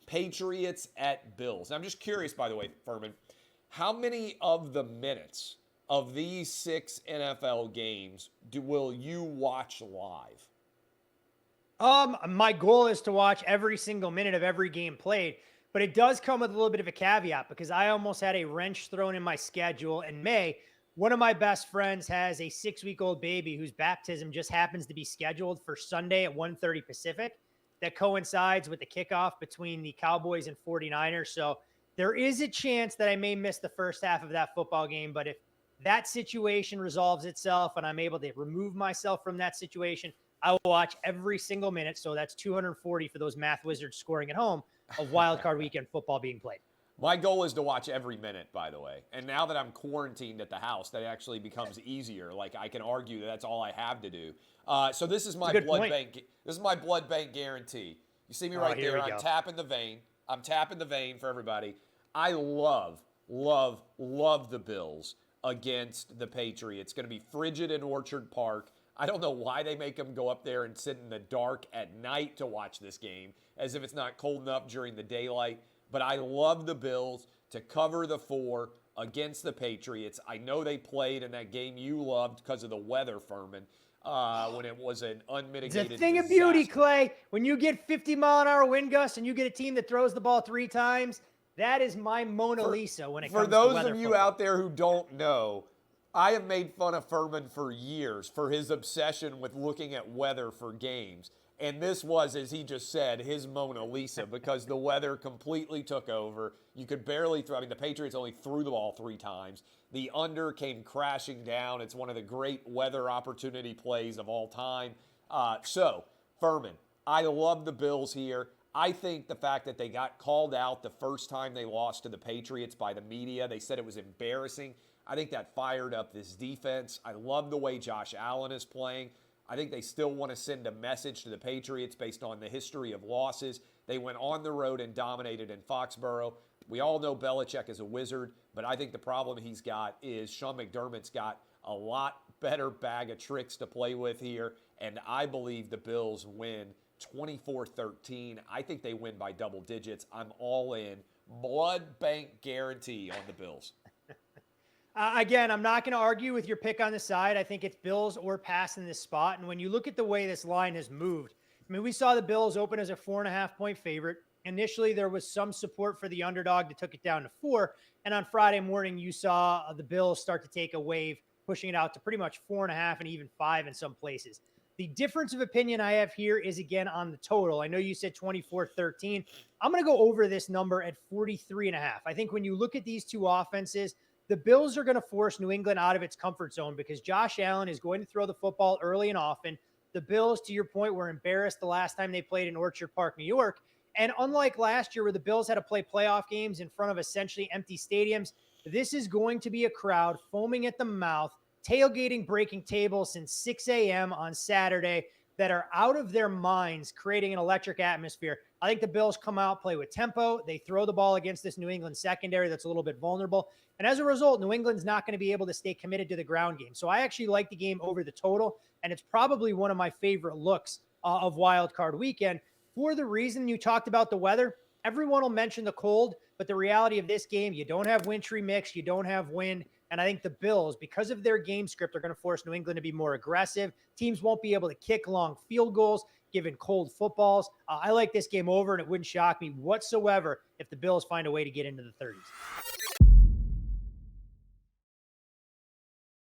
Patriots at Bills. I'm just curious, by the way, Furman, how many of the minutes of these 6 NFL games will you watch live? My goal is to watch every single minute of every game played, but it does come with a little bit of a caveat because I almost had a wrench thrown in my schedule in May. One of my best friends has a 6-week-old baby whose baptism just happens to be scheduled for Sunday at 1:30 Pacific. That coincides with the kickoff between the Cowboys and 49ers. So there is a chance that I may miss the first half of that football game, but if that situation resolves itself and I'm able to remove myself from that situation, I will watch every single minute. So that's 240 for those math wizards scoring at home of Wild Card Weekend football being played. My goal is to watch every minute, by the way. And now that I'm quarantined at the house, that actually becomes easier. Like, I can argue that that's all I have to do. So this is my blood bank. This is my blood bank guarantee. You see me right there. I'm tapping the vein. I'm tapping the vein for everybody. I love the Bills against the Patriots. It's going to be frigid in Orchard Park. I don't know why they make them go up there and sit in the dark at night to watch this game, as if it's not cold enough during the daylight. But I love the Bills to cover the 4 against the Patriots. I know they played in that game you loved because of the weather, Furman, when it was an unmitigated It's a thing disaster. of beauty, Clay. When you get 50-mile-an-hour wind gusts and you get a team that throws the ball 3 times, that is my Mona Lisa when it comes to weather. For those of you out there who don't know, I have made fun of Furman for years for his obsession with looking at weather for games. And this was, as he just said, his Mona Lisa because the weather completely took over. You could barely throw. I mean, the Patriots only threw the ball 3 times. The under came crashing down. It's one of the great weather opportunity plays of all time. So, Furman, I love the Bills here. I think the fact that they got called out the first time they lost to the Patriots by the media, they said it was embarrassing. I think that fired up this defense. I love the way Josh Allen is playing. I think they still want to send a message to the Patriots based on the history of losses. They went on the road and dominated in Foxborough. We all know Belichick is a wizard, but I think the problem he's got is Sean McDermott's got a lot better bag of tricks to play with here, and I believe the Bills win 24-13. I think they win by double digits. I'm all in. Blood bank guarantee on the Bills. Again, I'm not going to argue with your pick on the side. I think it's Bills or pass in this spot. And when you look at the way this line has moved, I mean, we saw the Bills open as a 4.5-point favorite. Initially, there was some support for the underdog that took it down to 4. And on Friday morning, you saw the Bills start to take a wave, pushing it out to pretty much 4.5 and even 5 in some places. The difference of opinion I have here is, again, on the total. I know you said 24-13. I'm going to go over this number at 43.5. I think when you look at these two offenses, the Bills are going to force New England out of its comfort zone because Josh Allen is going to throw the football early and often. The Bills, to your point, were embarrassed the last time they played in Orchard Park, New York. And unlike last year where the Bills had to play playoff games in front of essentially empty stadiums, this is going to be a crowd foaming at the mouth, tailgating, breaking tables since 6 a.m. on Saturday that are out of their minds, creating an electric atmosphere. I think the Bills come out, play with tempo. They throw the ball against this New England secondary that's a little bit vulnerable. And as a result, New England's not going to be able to stay committed to the ground game. So I actually like the game over the total, and it's probably one of my favorite looks of Wild Card Weekend for the reason you talked about the weather. Everyone will mention the cold, but the reality of this game, you don't have wintry mix, you don't have wind. And I think the Bills, because of their game script, are going to force New England to be more aggressive. Teams won't be able to kick long field goals, given cold footballs. I like this game over, and it wouldn't shock me whatsoever if the Bills find a way to get into the 30s.